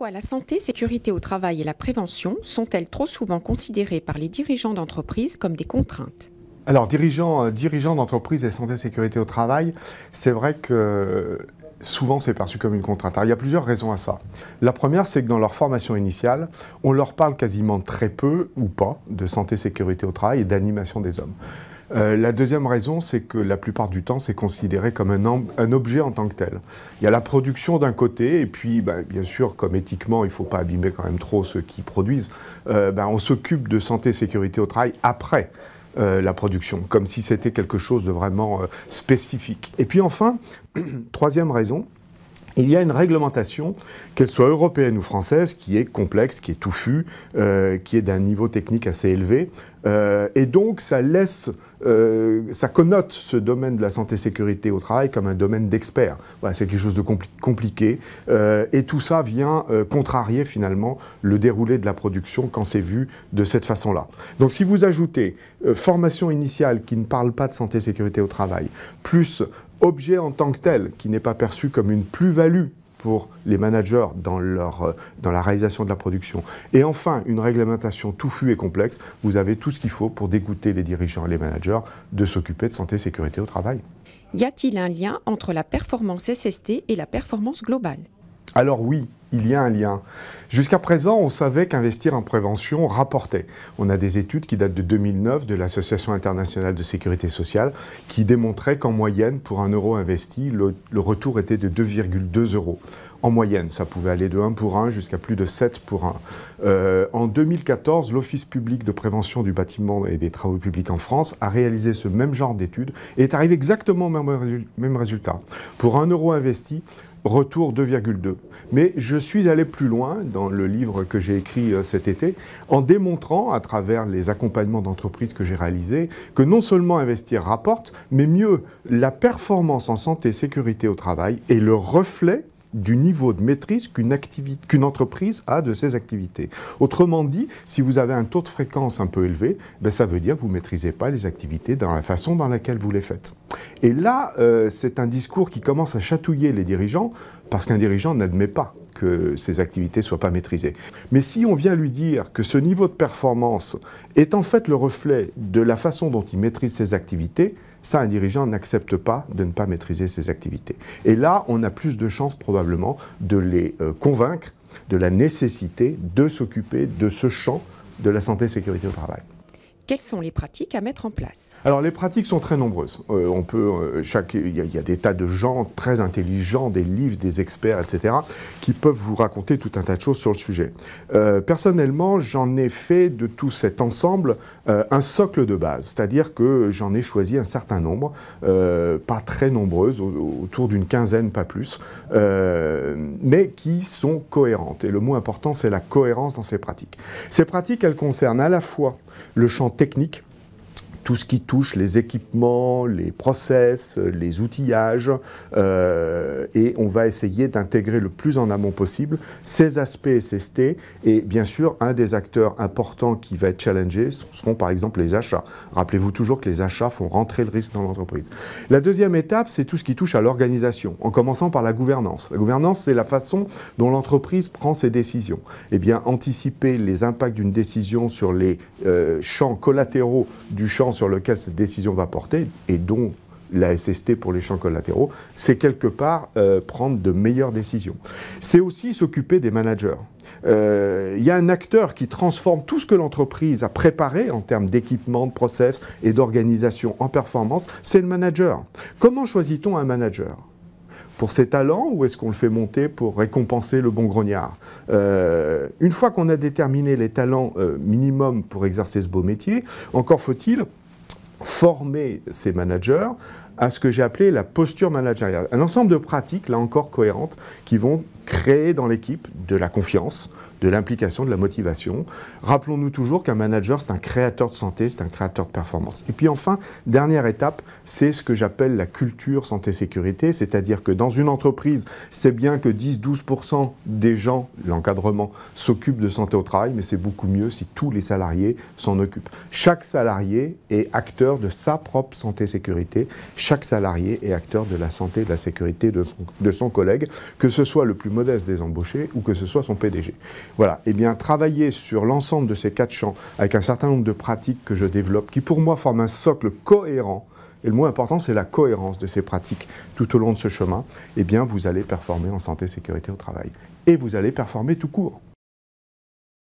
Pourquoi la santé, sécurité au travail et la prévention sont-elles trop souvent considérées par les dirigeants d'entreprise comme des contraintes? Alors, dirigeants d'entreprise et santé, sécurité au travail, c'est vrai que souvent c'est perçu comme une contrainte. Alors, il y a plusieurs raisons à ça. La première, c'est que dans leur formation initiale, on leur parle quasiment très peu ou pas de santé, sécurité au travail et d'animation des hommes. La deuxième raison, c'est que la plupart du temps, c'est considéré comme un objet en tant que tel. Il y a la production d'un côté, et puis, bien sûr, comme éthiquement, il ne faut pas abîmer quand même trop ceux qui produisent, on s'occupe de santé, sécurité au travail après la production, comme si c'était quelque chose de vraiment spécifique. Et puis enfin, troisième raison, il y a une réglementation, qu'elle soit européenne ou française, qui est complexe, qui est touffue, qui est d'un niveau technique assez élevé. Et donc, ça connote ce domaine de la santé-sécurité au travail comme un domaine d'experts. Voilà, c'est quelque chose de compliqué. Et tout ça vient contrarier finalement le déroulé de la production quand c'est vu de cette façon-là. Donc, si vous ajoutez formation initiale qui ne parle pas de santé-sécurité au travail, plus objet en tant que tel, qui n'est pas perçu comme une plus-value pour les managers dans la réalisation de la production. Et enfin, une réglementation touffue et complexe, vous avez tout ce qu'il faut pour dégoûter les dirigeants et les managers de s'occuper de santé et sécurité au travail. Y a-t-il un lien entre la performance SST et la performance globale? Alors oui, il y a un lien. Jusqu'à présent, on savait qu'investir en prévention rapportait. On a des études qui datent de 2009 de l'Association internationale de sécurité sociale qui démontraient qu'en moyenne, pour 1 euro investi, le retour était de 2,2 euros. En moyenne, ça pouvait aller de 1 pour 1 jusqu'à plus de 7 pour 1. En 2014, l'Office public de prévention du bâtiment et des travaux publics en France a réalisé ce même genre d'études et est arrivé exactement au même résultat. Pour 1 euro investi, retour 2,2. Mais je suis allé plus loin dans le livre que j'ai écrit cet été, en démontrant, à travers les accompagnements d'entreprises que j'ai réalisés, que non seulement investir rapporte, mais mieux, la performance en santé et sécurité au travail est le reflet du niveau de maîtrise qu'une entreprise a de ses activités. Autrement dit, si vous avez un taux de fréquence un peu élevé, ça veut dire que vous ne maîtrisez pas les activités dans la façon dans laquelle vous les faites. Et là, c'est un discours qui commence à chatouiller les dirigeants, parce qu'un dirigeant n'admet pas que ses activités ne soient pas maîtrisées. Mais si on vient lui dire que ce niveau de performance est en fait le reflet de la façon dont il maîtrise ses activités, ça, un dirigeant n'accepte pas de ne pas maîtriser ses activités. Et là, on a plus de chances probablement de les convaincre de la nécessité de s'occuper de ce champ de la santé et sécurité au travail. Quelles sont les pratiques à mettre en place? Alors, les pratiques sont très nombreuses. Il y a des tas de gens très intelligents, des livres, des experts, etc., qui peuvent vous raconter tout un tas de choses sur le sujet. Personnellement, j'en ai fait de tout cet ensemble un socle de base, c'est-à-dire que j'en ai choisi un certain nombre, pas très nombreuses, autour d'une quinzaine, pas plus, mais qui sont cohérentes. Et le mot important, c'est la cohérence dans ces pratiques. Ces pratiques, elles concernent à la fois le champ technique, tout ce qui touche les équipements, les process, les outillages, et on va essayer d'intégrer le plus en amont possible ces aspects SST, et bien sûr, un des acteurs importants qui va être challengé, ce seront par exemple les achats. Rappelez-vous toujours que les achats font rentrer le risque dans l'entreprise. La deuxième étape, c'est tout ce qui touche à l'organisation, en commençant par la gouvernance. La gouvernance, c'est la façon dont l'entreprise prend ses décisions. Eh bien, anticiper les impacts d'une décision sur les champs collatéraux du champ sur lequel cette décision va porter, et dont la SST pour les champs collatéraux, c'est quelque part prendre de meilleures décisions. C'est aussi s'occuper des managers. Il y a un acteur qui transforme tout ce que l'entreprise a préparé en termes d'équipement, de process et d'organisation en performance, c'est le manager. Comment choisit-on un manager ? Pour ses talents, ou est-ce qu'on le fait monter pour récompenser le bon grognard? Une fois qu'on a déterminé les talents minimum pour exercer ce beau métier, encore faut-il former ces managers à ce que j'ai appelé la posture managériale. Un ensemble de pratiques, là encore cohérentes, qui vont créer dans l'équipe de la confiance, de l'implication, de la motivation. Rappelons-nous toujours qu'un manager, c'est un créateur de santé, c'est un créateur de performance. Et puis enfin, dernière étape, c'est ce que j'appelle la culture santé-sécurité, c'est-à-dire que dans une entreprise, c'est bien que 10-12% des gens, l'encadrement, s'occupent de santé au travail, mais c'est beaucoup mieux si tous les salariés s'en occupent. Chaque salarié est acteur de sa propre santé-sécurité, chaque salarié est acteur de la santé et de la sécurité de son collègue, que ce soit le plus modeste des embauchés ou que ce soit son PDG. Voilà, et bien travailler sur l'ensemble de ces 4 champs avec un certain nombre de pratiques que je développe, qui pour moi forment un socle cohérent, et le mot important c'est la cohérence de ces pratiques tout au long de ce chemin, eh bien vous allez performer en santé et sécurité au travail. Et vous allez performer tout court.